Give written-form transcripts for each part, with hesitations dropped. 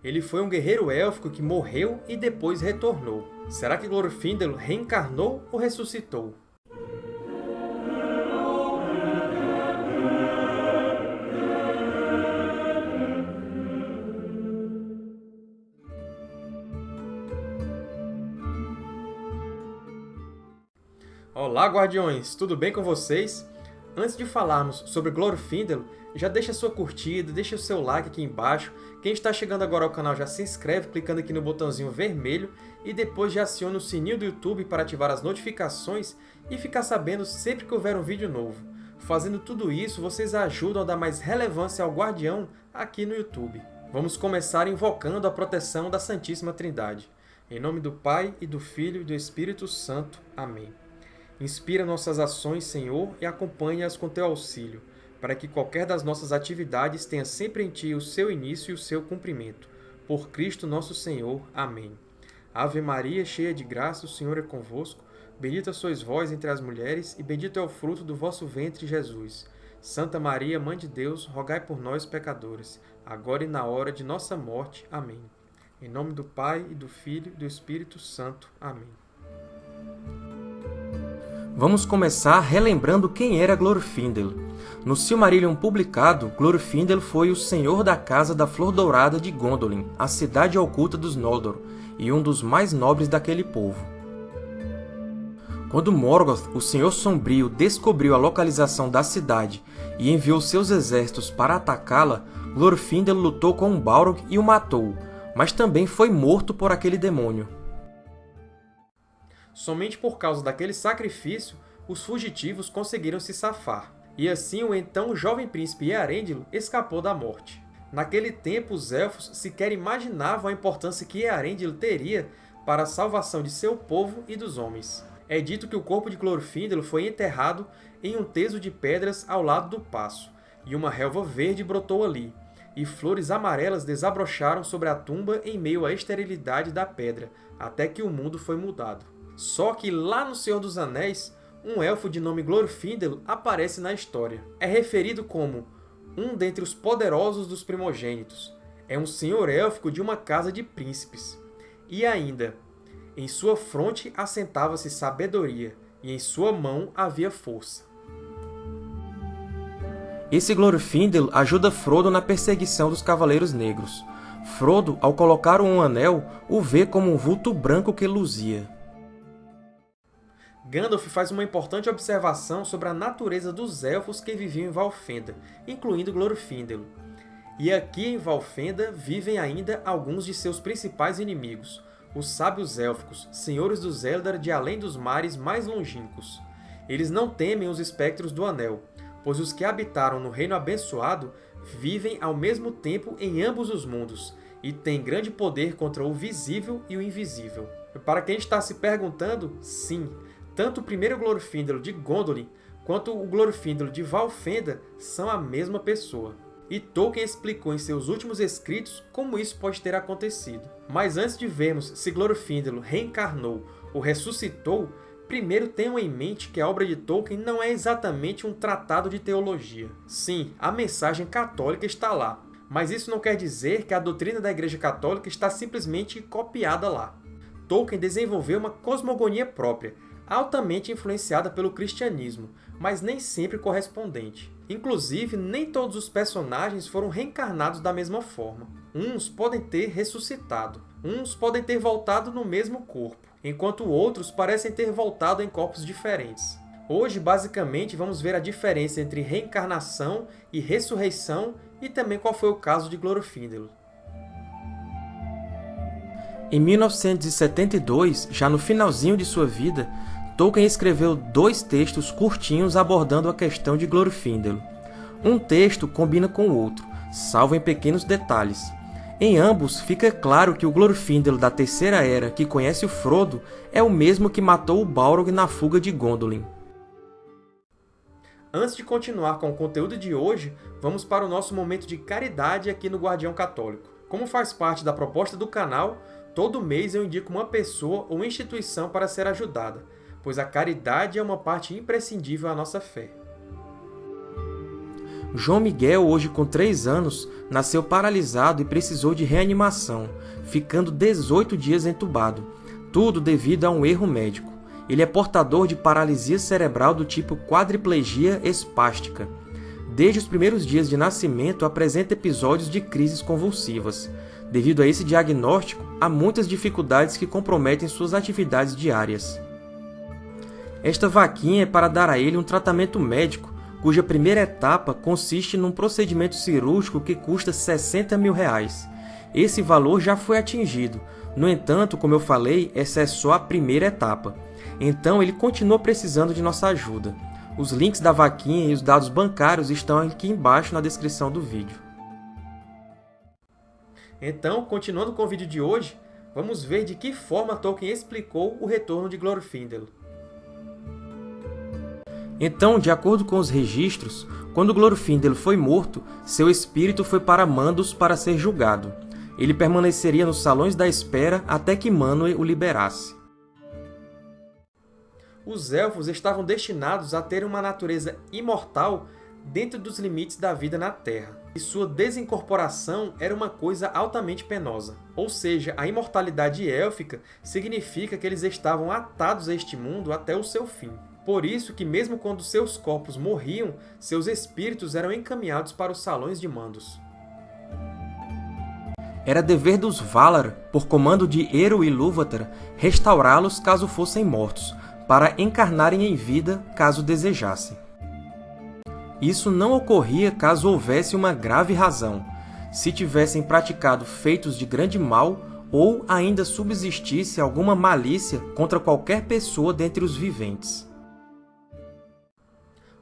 Ele foi um guerreiro élfico que morreu e depois retornou. Será que Glorfindel reencarnou ou ressuscitou? Olá, Guardiões! Tudo bem com vocês? Antes de falarmos sobre Glorfindel, já deixa a sua curtida, deixa o seu like aqui embaixo. Quem está chegando agora ao canal já se inscreve clicando aqui no botãozinho vermelho e depois já aciona o sininho do YouTube para ativar as notificações e ficar sabendo sempre que houver um vídeo novo. Fazendo tudo isso, vocês ajudam a dar mais relevância ao Guardião aqui no YouTube. Vamos começar invocando a proteção da Santíssima Trindade. Em nome do Pai, e do Filho, e do Espírito Santo. Amém. Inspira nossas ações, Senhor, e acompanha-as com Teu auxílio, para que qualquer das nossas atividades tenha sempre em Ti o seu início e o seu cumprimento. Por Cristo nosso Senhor. Amém. Ave Maria, cheia de graça, o Senhor é convosco. Bendita sois vós entre as mulheres, e bendito é o fruto do vosso ventre, Jesus. Santa Maria, Mãe de Deus, rogai por nós, pecadores, agora e na hora de nossa morte. Amém. Em nome do Pai, e do Filho, e do Espírito Santo. Amém. Vamos começar relembrando quem era Glorfindel. No Silmarillion publicado, Glorfindel foi o senhor da Casa da Flor Dourada de Gondolin, a cidade oculta dos Noldor, e um dos mais nobres daquele povo. Quando Morgoth, o Senhor Sombrio, descobriu a localização da cidade e enviou seus exércitos para atacá-la, Glorfindel lutou com um Balrog e o matou, mas também foi morto por aquele demônio. Somente por causa daquele sacrifício, os fugitivos conseguiram se safar, e assim o então jovem príncipe Earendil escapou da morte. Naquele tempo, os Elfos sequer imaginavam a importância que Earendil teria para a salvação de seu povo e dos homens. É dito que o corpo de Glorfindel foi enterrado em um teso de pedras ao lado do paço, e uma relva verde brotou ali, e flores amarelas desabrocharam sobre a tumba em meio à esterilidade da pedra, até que o mundo foi mudado. Só que lá no Senhor dos Anéis, um elfo de nome Glorfindel aparece na história. É referido como um dentre os poderosos dos primogênitos. É um senhor élfico de uma casa de príncipes. E ainda, em sua fronte assentava-se sabedoria, e em sua mão havia força. Esse Glorfindel ajuda Frodo na perseguição dos Cavaleiros Negros. Frodo, ao colocar um anel, o vê como um vulto branco que luzia. Gandalf faz uma importante observação sobre a natureza dos Elfos que viviam em Valfenda, incluindo Glorfindel. E aqui em Valfenda vivem ainda alguns de seus principais inimigos, os Sábios Élficos, senhores dos Eldar de além dos mares mais longínquos. Eles não temem os espectros do Anel, pois os que habitaram no Reino Abençoado vivem ao mesmo tempo em ambos os mundos, e têm grande poder contra o visível e o invisível. Para quem está se perguntando, sim, tanto o primeiro Glorfindel de Gondolin quanto o Glorfindel de Valfenda são a mesma pessoa. E Tolkien explicou em seus últimos escritos como isso pode ter acontecido. Mas antes de vermos se Glorfindel reencarnou ou ressuscitou, primeiro tenham em mente que a obra de Tolkien não é exatamente um tratado de teologia. Sim, a mensagem católica está lá, mas isso não quer dizer que a doutrina da Igreja Católica está simplesmente copiada lá. Tolkien desenvolveu uma cosmogonia própria, altamente influenciada pelo cristianismo, mas nem sempre correspondente. Inclusive, nem todos os personagens foram reencarnados da mesma forma. Uns podem ter ressuscitado, uns podem ter voltado no mesmo corpo, enquanto outros parecem ter voltado em corpos diferentes. Hoje, basicamente, vamos ver a diferença entre reencarnação e ressurreição e também qual foi o caso de Glorfindel. Em 1972, já no finalzinho de sua vida, Tolkien escreveu 2 textos curtinhos abordando a questão de Glorfindel. Um texto combina com o outro, salvo em pequenos detalhes. Em ambos, fica claro que o Glorfindel da Terceira Era que conhece o Frodo é o mesmo que matou o Balrog na fuga de Gondolin. Antes de continuar com o conteúdo de hoje, vamos para o nosso momento de caridade aqui no Guardião Católico. Como faz parte da proposta do canal, todo mês eu indico uma pessoa ou instituição para ser ajudada, pois a caridade é uma parte imprescindível à nossa fé. João Miguel, hoje com 3 anos, nasceu paralisado e precisou de reanimação, ficando 18 dias entubado, tudo devido a um erro médico. Ele é portador de paralisia cerebral do tipo quadriplegia espástica. Desde os primeiros dias de nascimento, apresenta episódios de crises convulsivas. Devido a esse diagnóstico, há muitas dificuldades que comprometem suas atividades diárias. Esta vaquinha é para dar a ele um tratamento médico, cuja primeira etapa consiste num procedimento cirúrgico que custa R$60 mil. Esse valor já foi atingido. No entanto, como eu falei, essa é só a primeira etapa. Então, ele continua precisando de nossa ajuda. Os links da vaquinha e os dados bancários estão aqui embaixo na descrição do vídeo. Então, continuando com o vídeo de hoje, vamos ver de que forma Tolkien explicou o retorno de Glorfindel. Então, de acordo com os registros, quando Glorfindel foi morto, seu espírito foi para Mandos para ser julgado. Ele permaneceria nos Salões da Espera até que Manwë o liberasse. Os Elfos estavam destinados a ter uma natureza imortal dentro dos limites da vida na Terra, e sua desincorporação era uma coisa altamente penosa. Ou seja, a imortalidade élfica significa que eles estavam atados a este mundo até o seu fim. Por isso que, mesmo quando seus corpos morriam, seus espíritos eram encaminhados para os Salões de Mandos. Era dever dos Valar, por comando de Eru Ilúvatar, restaurá-los caso fossem mortos, para encarnarem em vida caso desejassem. Isso não ocorria caso houvesse uma grave razão, se tivessem praticado feitos de grande mal ou ainda subsistisse alguma malícia contra qualquer pessoa dentre os viventes.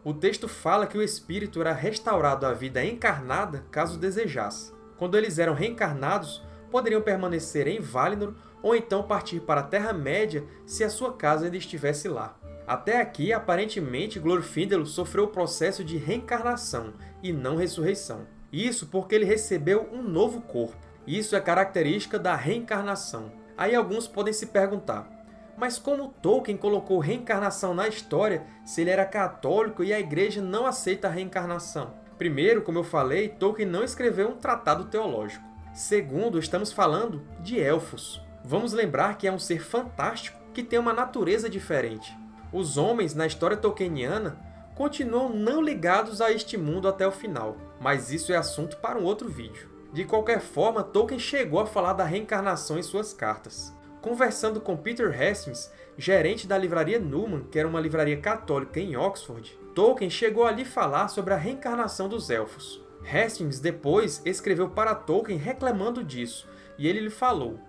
O texto fala que o espírito era restaurado à vida encarnada caso desejasse. Quando eles eram reencarnados, poderiam permanecer em Valinor ou então partir para a Terra-média se a sua casa ainda estivesse lá. Até aqui, aparentemente, Glorfindel sofreu o processo de reencarnação e não ressurreição. Isso porque ele recebeu um novo corpo. Isso é característica da reencarnação. Aí alguns podem se perguntar, mas como Tolkien colocou reencarnação na história se ele era católico e a Igreja não aceita a reencarnação? Primeiro, como eu falei, Tolkien não escreveu um tratado teológico. Segundo, estamos falando de Elfos. Vamos lembrar que é um ser fantástico que tem uma natureza diferente. Os homens, na história tolkieniana, continuam não ligados a este mundo até o final, mas isso é assunto para um outro vídeo. De qualquer forma, Tolkien chegou a falar da reencarnação em suas cartas. Conversando com Peter Hastings, gerente da livraria Newman, que era uma livraria católica em Oxford, Tolkien chegou a lhe falar sobre a reencarnação dos Elfos. Hastings depois escreveu para Tolkien reclamando disso, e ele lhe falou: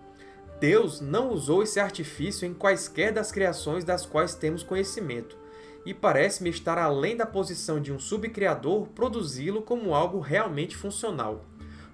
Deus não usou esse artifício em quaisquer das criações das quais temos conhecimento, e parece-me estar além da posição de um subcriador produzi-lo como algo realmente funcional,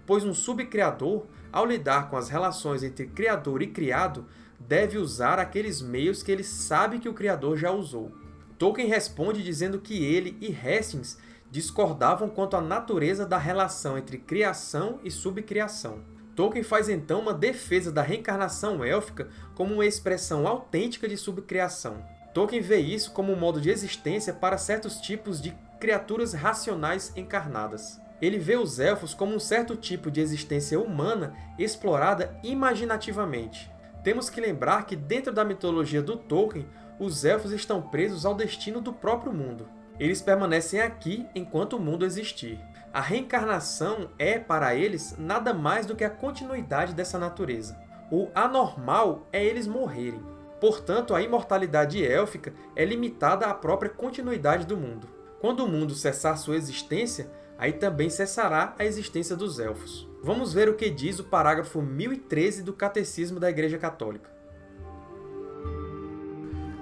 pois um subcriador, ao lidar com as relações entre criador e criado, deve usar aqueles meios que ele sabe que o criador já usou. Tolkien responde dizendo que ele e Hastings discordavam quanto à natureza da relação entre criação e subcriação. Tolkien faz então uma defesa da reencarnação élfica como uma expressão autêntica de subcriação. Tolkien vê isso como um modo de existência para certos tipos de criaturas racionais encarnadas. Ele vê os Elfos como um certo tipo de existência humana explorada imaginativamente. Temos que lembrar que dentro da mitologia do Tolkien, os Elfos estão presos ao destino do próprio mundo. Eles permanecem aqui enquanto o mundo existir. A reencarnação é, para eles, nada mais do que a continuidade dessa natureza. O anormal é eles morrerem. Portanto, a imortalidade élfica é limitada à própria continuidade do mundo. Quando o mundo cessar sua existência, aí também cessará a existência dos Elfos. Vamos ver o que diz o parágrafo 1013 do Catecismo da Igreja Católica.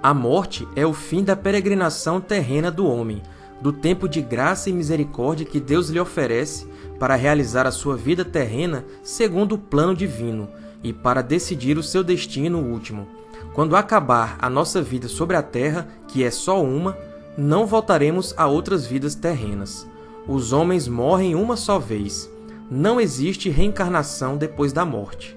A morte é o fim da peregrinação terrena do homem, do tempo de graça e misericórdia que Deus lhe oferece para realizar a sua vida terrena segundo o plano divino e para decidir o seu destino último. Quando acabar a nossa vida sobre a terra, que é só uma, não voltaremos a outras vidas terrenas. Os homens morrem uma só vez. Não existe reencarnação depois da morte.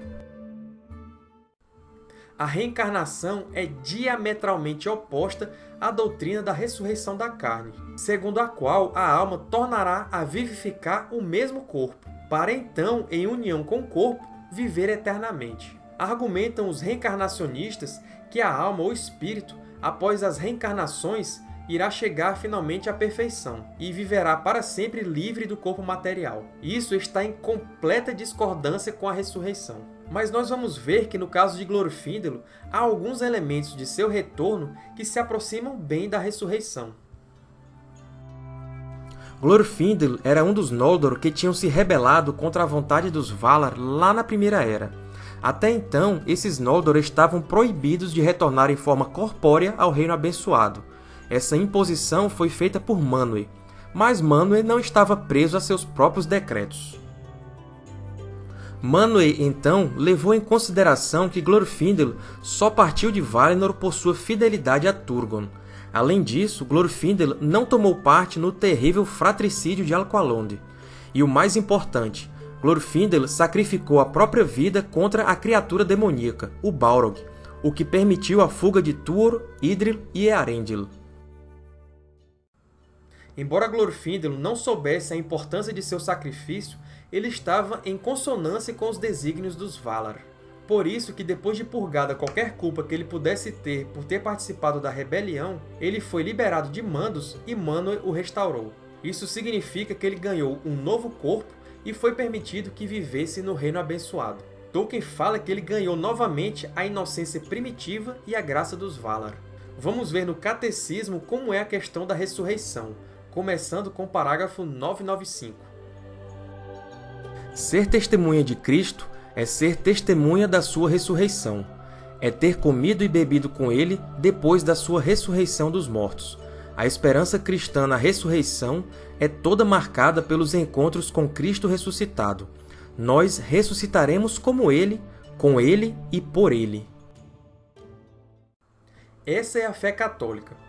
A reencarnação é diametralmente oposta à doutrina da ressurreição da carne, segundo a qual a alma tornará a vivificar o mesmo corpo, para então, em união com o corpo, viver eternamente. Argumentam os reencarnacionistas que a alma ou espírito, após as reencarnações, irá chegar finalmente à perfeição e viverá para sempre livre do corpo material. Isso está em completa discordância com a ressurreição. Mas nós vamos ver que no caso de Glorfíndelo, há alguns elementos de seu retorno que se aproximam bem da ressurreição. Glorfíndelo era um dos Noldor que tinham se rebelado contra a vontade dos Valar lá na Primeira Era. Até então, esses Noldor estavam proibidos de retornar em forma corpórea ao Reino Abençoado. Essa imposição foi feita por Manwë, mas Manwë não estava preso a seus próprios decretos. Manwë, então, levou em consideração que Glorfíndelo só partiu de Valinor por sua fidelidade a Turgon. Além disso, Glorfíndelo não tomou parte no terrível fratricídio de Alqualondë. E o mais importante, Glorfíndelo sacrificou a própria vida contra a criatura demoníaca, o Balrog, o que permitiu a fuga de Tuor, Idril e Eärendil. Embora Glorfíndelo não soubesse a importância de seu sacrifício, ele estava em consonância com os desígnios dos Valar. Por isso que, depois de purgada qualquer culpa que ele pudesse ter por ter participado da rebelião, ele foi liberado de Mandos e Manwë o restaurou. Isso significa que ele ganhou um novo corpo e foi permitido que vivesse no Reino Abençoado. Tolkien fala que ele ganhou novamente a inocência primitiva e a graça dos Valar. Vamos ver no Catecismo como é a questão da ressurreição, começando com o parágrafo 995. Ser testemunha de Cristo é ser testemunha da sua ressurreição. É ter comido e bebido com ele depois da sua ressurreição dos mortos. A esperança cristã na ressurreição é toda marcada pelos encontros com Cristo ressuscitado. Nós ressuscitaremos como ele, com ele e por ele. Essa é a fé católica.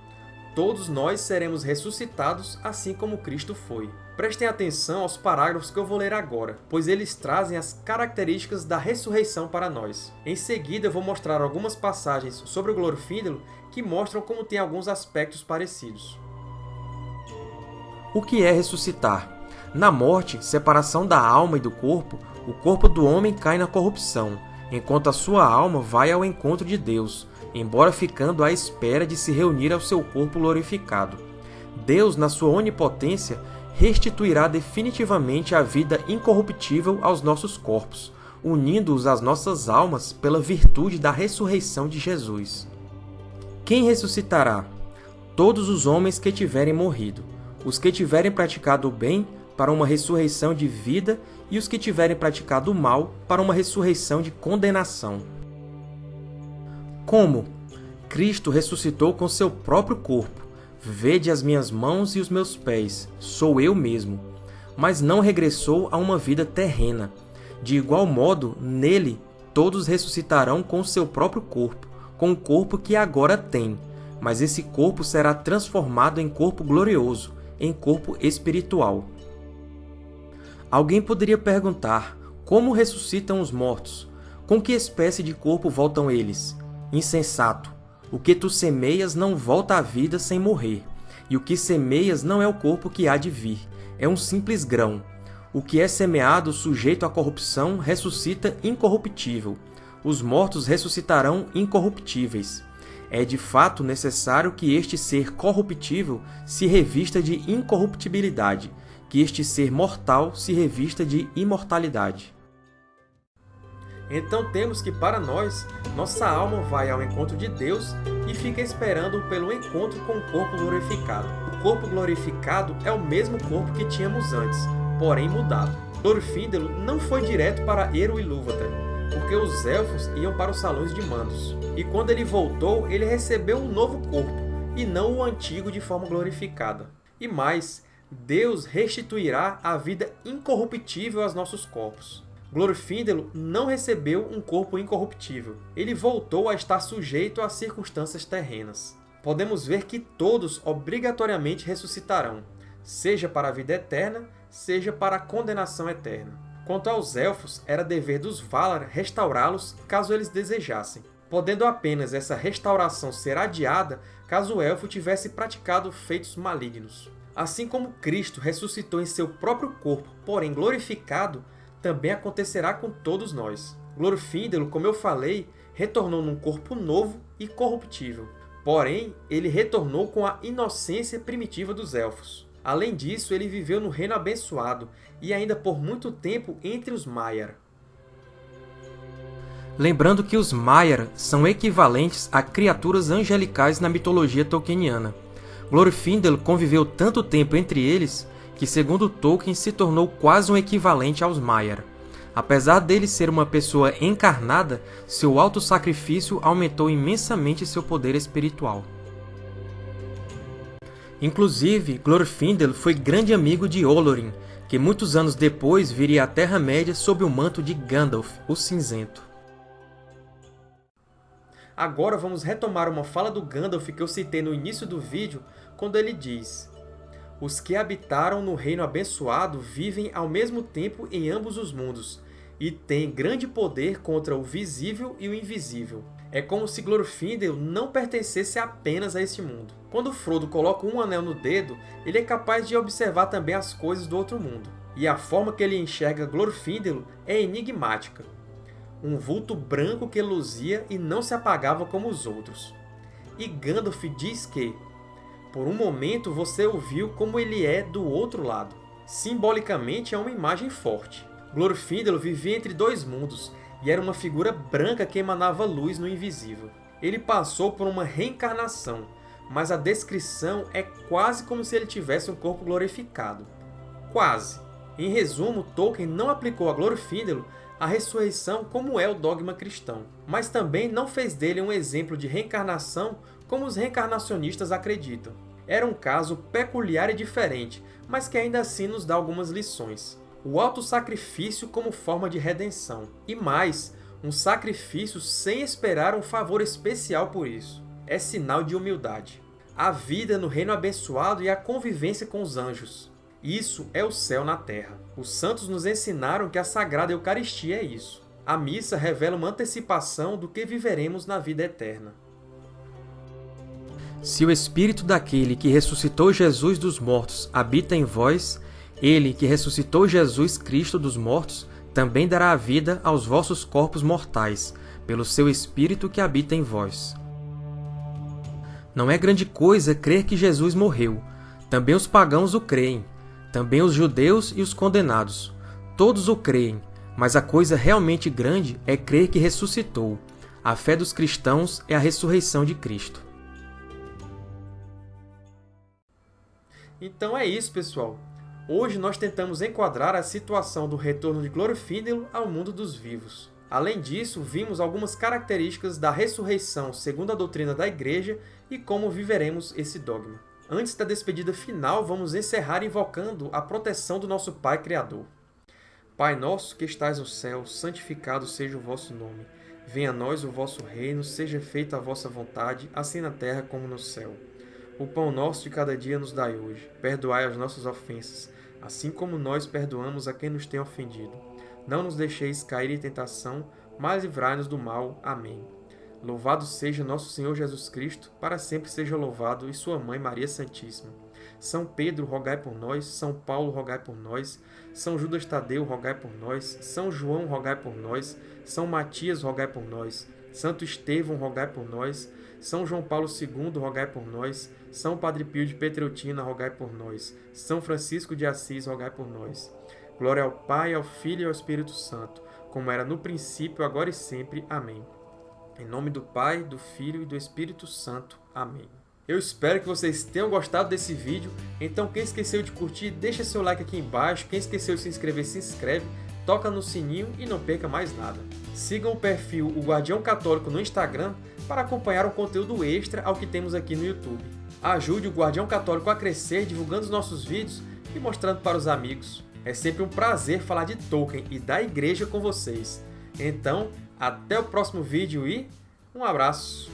Todos nós seremos ressuscitados assim como Cristo foi. Prestem atenção aos parágrafos que eu vou ler agora, pois eles trazem as características da ressurreição para nós. Em seguida, eu vou mostrar algumas passagens sobre o Glorfíndelo que mostram como tem alguns aspectos parecidos. O que é ressuscitar? Na morte, separação da alma e do corpo, o corpo do homem cai na corrupção, enquanto a sua alma vai ao encontro de Deus, embora ficando à espera de se reunir ao seu corpo glorificado. Deus, na sua onipotência, restituirá definitivamente a vida incorruptível aos nossos corpos, unindo-os às nossas almas pela virtude da ressurreição de Jesus. Quem ressuscitará? Todos os homens que tiverem morrido, os que tiverem praticado o bem para uma ressurreição de vida e os que tiverem praticado o mal para uma ressurreição de condenação. Como? Cristo ressuscitou com seu próprio corpo. Vede as minhas mãos e os meus pés, sou eu mesmo. Mas não regressou a uma vida terrena. De igual modo, nele, todos ressuscitarão com seu próprio corpo, com o corpo que agora tem. Mas esse corpo será transformado em corpo glorioso, em corpo espiritual. Alguém poderia perguntar, como ressuscitam os mortos? Com que espécie de corpo voltam eles? Insensato! O que tu semeias não volta à vida sem morrer, e o que semeias não é o corpo que há de vir, é um simples grão. O que é semeado sujeito à corrupção ressuscita incorruptível. Os mortos ressuscitarão incorruptíveis. É de fato necessário que este ser corruptível se revista de incorruptibilidade, que este ser mortal se revista de imortalidade. Então temos que, para nós, nossa alma vai ao encontro de Deus e fica esperando pelo encontro com o corpo glorificado. O corpo glorificado é o mesmo corpo que tínhamos antes, porém mudado. Glorfíndelo não foi direto para Eru Ilúvatar, porque os Elfos iam para os Salões de Mandos. E quando ele voltou, ele recebeu um novo corpo, e não o antigo de forma glorificada. E mais, Deus restituirá a vida incorruptível aos nossos corpos. Glorfíndelo não recebeu um corpo incorruptível. Ele voltou a estar sujeito às circunstâncias terrenas. Podemos ver que todos obrigatoriamente ressuscitarão, seja para a vida eterna, seja para a condenação eterna. Quanto aos Elfos, era dever dos Valar restaurá-los caso eles desejassem. podendo apenas essa restauração ser adiada caso o elfo tivesse praticado feitos malignos. Assim como Cristo ressuscitou em seu próprio corpo, porém glorificado, também acontecerá com todos nós. Glorfíndelo, como eu falei, retornou num corpo novo e corruptível. Porém, ele retornou com a inocência primitiva dos Elfos. Além disso, ele viveu no Reino Abençoado e ainda por muito tempo entre os Maiar. Lembrando que os Maiar são equivalentes a criaturas angelicais na mitologia tolkieniana. Glorfíndel conviveu tanto tempo entre eles que, segundo Tolkien, se tornou quase um equivalente aos Maiar. Apesar dele ser uma pessoa encarnada, seu autossacrifício aumentou imensamente seu poder espiritual. Inclusive, Glorfíndel foi grande amigo de Olorin, que muitos anos depois viria à Terra-média sob o manto de Gandalf, o Cinzento. Agora vamos retomar uma fala do Gandalf que eu citei no início do vídeo, quando ele diz: "Os que habitaram no Reino Abençoado vivem ao mesmo tempo em ambos os mundos, e têm grande poder contra o visível e o invisível." É como se Glorfíndel não pertencesse apenas a este mundo. Quando Frodo coloca um anel no dedo, ele é capaz de observar também as coisas do outro mundo. E a forma que ele enxerga Glorfíndel é enigmática. Um vulto branco que luzia e não se apagava como os outros. E Gandalf diz que, por um momento você o viu como ele é do outro lado. Simbolicamente é uma imagem forte. Glorfíndel vivia entre dois mundos e era uma figura branca que emanava luz no invisível. Ele passou por uma reencarnação, mas a descrição é quase como se ele tivesse um corpo glorificado. Quase. Em resumo, Tolkien não aplicou a Glorfíndel a ressurreição como é o dogma cristão, mas também não fez dele um exemplo de reencarnação como os reencarnacionistas acreditam. Era um caso peculiar e diferente, mas que ainda assim nos dá algumas lições. O autossacrifício como forma de redenção, e mais, um sacrifício sem esperar um favor especial por isso. É sinal de humildade. A vida no Reino Abençoado e a convivência com os anjos. Isso é o céu na terra. Os santos nos ensinaram que a Sagrada Eucaristia é isso. A missa revela uma antecipação do que viveremos na vida eterna. Se o Espírito daquele que ressuscitou Jesus dos mortos habita em vós, ele que ressuscitou Jesus Cristo dos mortos também dará a vida aos vossos corpos mortais, pelo seu Espírito que habita em vós. Não é grande coisa crer que Jesus morreu. Também os pagãos o creem. Também os judeus e os condenados. Todos o creem, mas a coisa realmente grande é crer que ressuscitou. A fé dos cristãos é a ressurreição de Cristo. Então é isso, pessoal. Hoje nós tentamos enquadrar a situação do retorno de Glorfíndel ao mundo dos vivos. Além disso, vimos algumas características da ressurreição segundo a doutrina da Igreja e como viveremos esse dogma. Antes da despedida final, vamos encerrar invocando a proteção do nosso Pai Criador. Pai nosso que estais no céu, santificado seja o vosso nome. Venha a nós o vosso reino, seja feita a vossa vontade, assim na terra como no céu. O pão nosso de cada dia nos dai hoje. Perdoai as nossas ofensas, assim como nós perdoamos a quem nos tem ofendido. Não nos deixeis cair em tentação, mas livrai-nos do mal. Amém. Louvado seja nosso Senhor Jesus Cristo, para sempre seja louvado, e sua Mãe Maria Santíssima. São Pedro, rogai por nós. São Paulo, rogai por nós. São Judas Tadeu, rogai por nós. São João, rogai por nós. São Matias, rogai por nós. Santo Estevão, rogai por nós. São João Paulo II, rogai por nós. São Padre Pio de Petreutina, rogai por nós. São Francisco de Assis, rogai por nós. Glória ao Pai, ao Filho e ao Espírito Santo, como era no princípio, agora e sempre. Amém. Em nome do Pai, do Filho e do Espírito Santo. Amém. Eu espero que vocês tenham gostado desse vídeo. Então, quem esqueceu de curtir, deixa seu like aqui embaixo. Quem esqueceu de se inscrever, se inscreve. Toca no sininho e não perca mais nada. Sigam o perfil O Guardião Católico no Instagram para acompanhar um conteúdo extra ao que temos aqui no YouTube. Ajude o Guardião Católico a crescer divulgando os nossos vídeos e mostrando para os amigos. É sempre um prazer falar de Tolkien e da Igreja com vocês. Então, até o próximo vídeo e um abraço!